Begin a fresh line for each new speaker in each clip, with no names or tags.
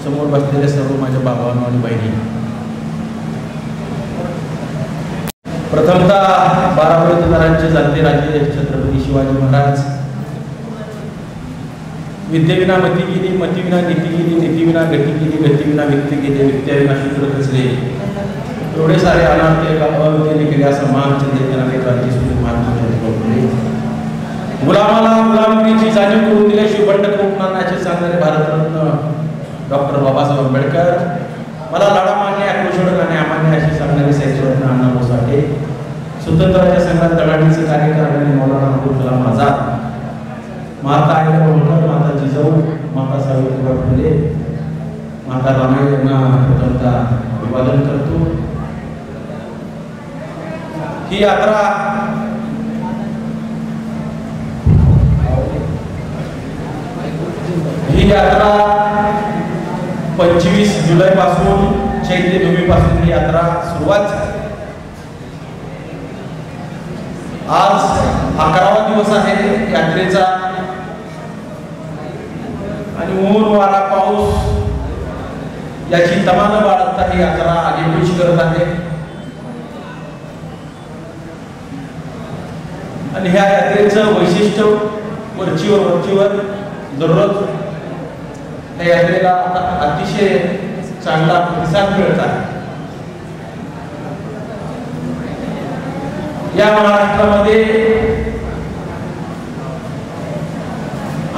समोर बसलेले सर्व माझ्या बाबांनो आणि बहिणी, प्रथमतः बारामतीकरांचे जाते राजे छत्रपती शिवाजी महाराज, विद्येविना मती गेली, मतीविना नीती गेली, नीतीविना गती गेली, गतीविना व्यक्ती गेली, विद्याविना शूद्र खचले, एवढे सारे अनाथ अवतीने केले असं महानचंद्राने क्रांती सुरू महात्मा गुलामाला गुलामगिरीची जाणीव करून दिल्याशिवाय बंड कोकणाचे सांगणारे भारतरत्न डॉक्टर बाबासाहेब आंबेडकर, मला लढामान्य आक्रोशक आणि अमान्य अशी सांगणारे साहित्यरत्न अण्णाभाऊ साठे, स्वतंत्राच्या संघात तळाडीचे कार्य करणारे मौलाना अबुल कलाम आझाद, माता अहिल्याबाई, माता जिजाऊ, माता सावित्रीबाई फुले, माता रामाई यांना प्रथमतः अभिवादन करतो। ही यात्रा ही यात्रा 25 जुलै पासून चैत्यभूमीपासून ही यात्रा सुरुवात झाली। आज 11वा दिवस आहे यात्रेचा आणि ऊन वारा पाऊस याची तमान बाळगता ही यात्रा आगेकूच करत आहे आणि ह्या यात्रेचं वैशिष्ट्य वरचीवर दररोज या यात्रेला अतिशय चांगला प्रतिसाद मिळत आहे। या महाराष्ट्रामध्ये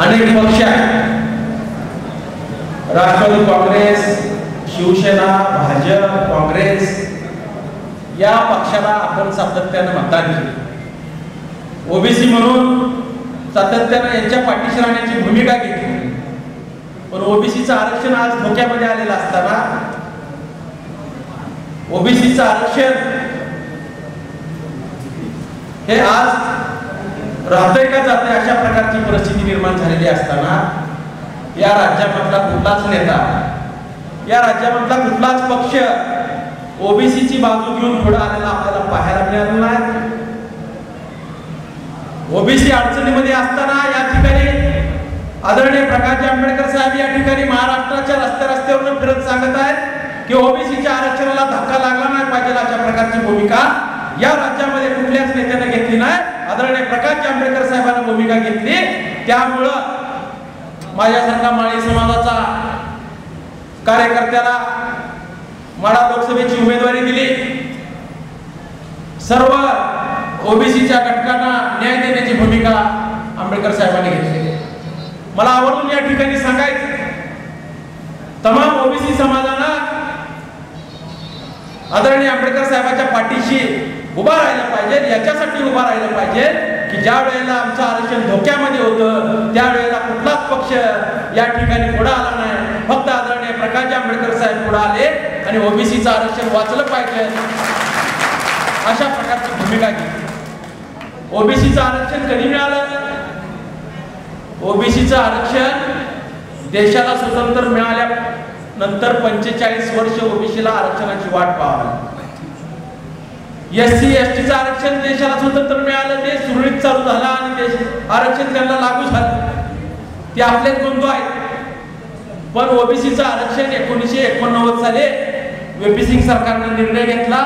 अनेक पक्ष आहेत, राष्ट्रवादी काँग्रेस, शिवसेना, भाजप, काँग्रेस या पक्षाला आपण सातत्याने मतदान केले। ओबीसी म्हणून सातत्याने यांच्या पाठीशी राहण्याची भूमिका घेतली, पण ओबीसीचं आरक्षण आज धोक्यामध्ये आलेलं असताना ओबीसीचं आरक्षण हे आज राहतंय का जातंय अशा प्रकारची परिस्थिती निर्माण झालेली असताना या राज्यामधला कुठलाच नेता, या राज्यामधला कुठलाच पक्ष ओबीसीची बाजू घेऊन पुढे आलेला आपल्याला पाहायला मिळालं नाही। ओबीसी अडचणीमध्ये असताना या ठिकाणी आदरणीय प्रकाश आंबेडकर साहेब या ठिकाणी महाराष्ट्राच्या रस्त्यावरून फिरत सांगत आहेत की ओबीसीच्या आरक्षणाला धक्का लागला नाही पाहिजे अशा प्रकारची भूमिका या राज्यामध्ये कुठल्याच नेत्याने घेतली नाही। आदरणीय प्रकाश आंबेडकर साहेबांनी भूमिका घेतली, त्यामुळं माझ्यासारखा माळी समाजाचा कार्यकर्त्याला माढा लोकसभेची उमेदवारी दिली। सर्व ओबीसीच्या घटकांना न्याय देण्याची भूमिका आंबेडकर साहेबांनी घेतली। मला आवडून या ठिकाणी सांगायचं, तमाम ओबीसी समाजाला आदरणीय आंबेडकर साहेबांच्या पाठीशी उभा राहायला पाहिजे, याच्यासाठी उभा राहायला पाहिजे की ज्या वेळेला आमचं आरक्षण धोक्यामध्ये होतं त्यावेळेला कुठलाच पक्ष या ठिकाणी पुढे आला नाही, फक्त आदरणीय प्रकाश आंबेडकर साहेब पुढे आले आणि ओबीसीचं आरक्षण वाचलं पाहिजे अशा प्रकारची भूमिका घेतली। ओबीसीचं आरक्षण कधी मिळालं? ओबीसीचं आरक्षण देशाला स्वतंत्र मिळाल्यानंतर 45 वर्ष ओबीसीला आरक्षणाची वाट पाहावी। एससी एसटीचं आरक्षण देशाला स्वतंत्र मिळालं, ते सुरळीत चालू झालं आणि देश आरक्षण त्यांना लागू झालं, ते आपलेच बंधू आहेत। पण ओबीसीचं आरक्षण 1989 साली व्हीपी सिंग सरकारने निर्णय घेतला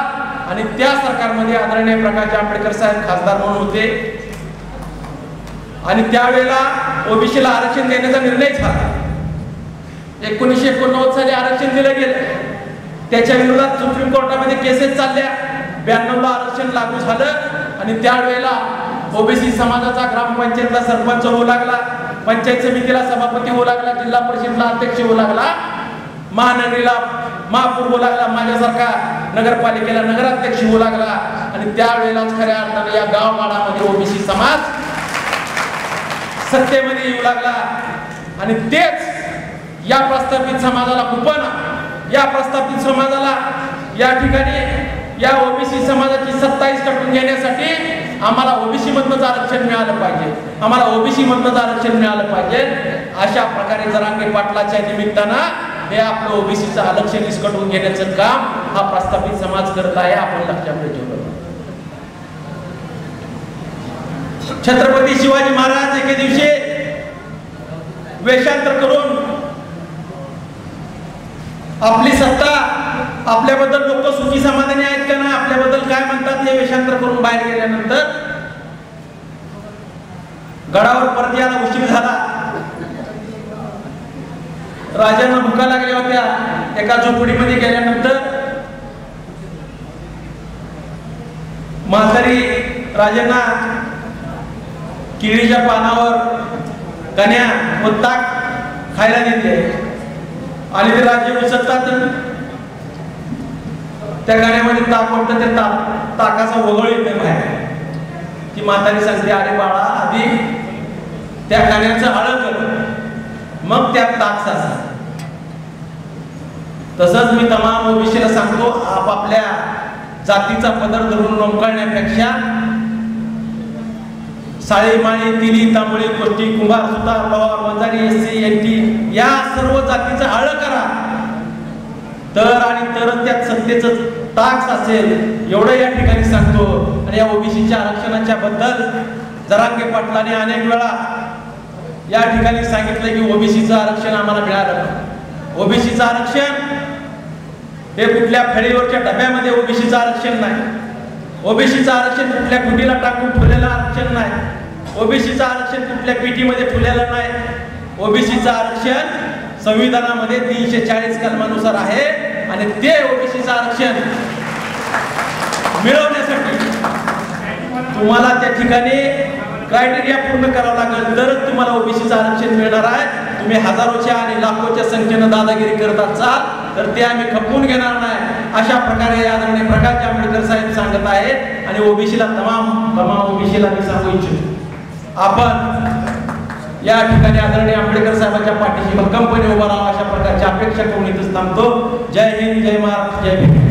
आणि त्या सरकारमध्ये आदरणीय प्रकाश आंबेडकर साहेब खासदार म्हणून होते आणि त्यावेळेला ओबीसीला आरक्षण देण्याचा निर्णय झाला। 1989 साली आरक्षण दिलं गेलं, त्याच्या विरोधात सुप्रीम कोर्टामध्ये केसेस चालल्या, 92 ला आरक्षण लागू झालं आणि त्यावेळेला ओबीसी समाजाचा ग्रामपंचायतला सरपंच होऊ लागला, पंचायत समितीला सभापती होऊ लागला, जिल्हा परिषदला अध्यक्ष होऊ लागला, महानगरीला महापौर होऊ लागला, माझ्यासारखा नगरपालिकेला नगराध्यक्ष होऊ लागला आणि त्यावेळेलाच खऱ्या अर्थाने या गावगाडामध्ये ओबीसी समाज सत्तेमध्ये येऊ लागला आणि तेच या प्रस्थापित समाजाला कुपन, या प्रस्थापित समाजाला या ठिकाणी या ओबीसी समाजाची 27 कटून घेण्यासाठी आम्हाला ओबीसी मधनंच आरक्षण मिळालं पाहिजे, आम्हाला ओबीसी मधनंच आरक्षण मिळालं पाहिजे अशा प्रकारे जरांगे पाटलाच्या निमित्तानं हे आपलं ओबीसीचं आरक्षण हिसकावून घेण्याचं काम हा प्रस्थापित समाज करत आहे, आपण लक्षात ठेवलं। छत्रपती शिवाजी महाराज एके दिवशी वेषांतर करून आपली सत्ता, आपल्याबद्दल लोक सुखी समाधानी आहेत का नाही, आपल्याबद्दल काय म्हणतात हे वेषांतर करून बाहेर गेल्यानंतर गडावर परत यायला उशीर झाला. राजांना भुका लागल्या होत्या. एका झोपडीमध्ये गेल्यानंतर म्हातारी राजांना केळीच्या पानावर कन्या व ताक खायला देते आणि ते राजे उचलतात. त्या गाण्यामध्ये ताक वाटतं, त्या ताकाचा वगळ येते बाहेर. ती म्हातारी सांगते, अरे बाळा, आधी त्या गाण्याचं आळं कर, मग त्यात ताक साचा. तसंच मी तमाम ओबीसीला सांगतो, आपापल्या जातीचा पदर धरून लोंबकळण्यापेक्षा साळी माळी तिली तांबळी कोष्टी कुंभार सुतार पवार वंजारी एससी एनटी या सर्व जातीचं आळं करा, तर आणि तरच त्यात सत्तेचं ताक साचेल एवढं या ठिकाणी सांगतो. आणि या ओबीसीच्या आरक्षणाच्या बद्दल जरांगे पाटलांनी अनेक वेळा या ठिकाणी सांगितलं की ओबीसीचं आरक्षण आम्हाला मिळालं. ओबीसीचं आरक्षण हे कुठल्या फळीवरच्या डब्यामध्ये ओबीसीचं आरक्षण नाही. ओबीसीचं आरक्षण कुठल्या कुटीला टाकून ठेवलेलं आरक्षण नाही. ओबीसीचं आरक्षण कुठल्या पिटीमध्ये ठेवलेलं नाही. ओबीसीचं आरक्षण संविधानामध्ये 340 कलमानुसार आहे आणि ते ओबीसीचं आरक्षण मिळवण्यासाठी तुम्हाला त्या ठिकाणी क्रायटेरिया पूर्ण करावं लागेल, तरच तुम्हाला ओबीसीचं आरक्षण मिळणार आहे. तुम्ही हजारोच्या आणि लाखोच्या संख्येनं दादागिरी करत असाल तर ते आम्ही खपवून घेणार नाही. अशा प्रकारे आदरणीय प्रकाश आंबेडकर साहेब सांगत आहेत. आणि ओबीसीला तमाम ओबीसीला मी सांगू इच्छितो, आपण या ठिकाणी आदरणीय आंबेडकर साहेबांच्या पाठीशी भक्कमपणे उभा राहा, अशा प्रकारची अपेक्षा करून इथंच थांबतो. जय हिंद, जय महाराष्ट्र, जय भीम.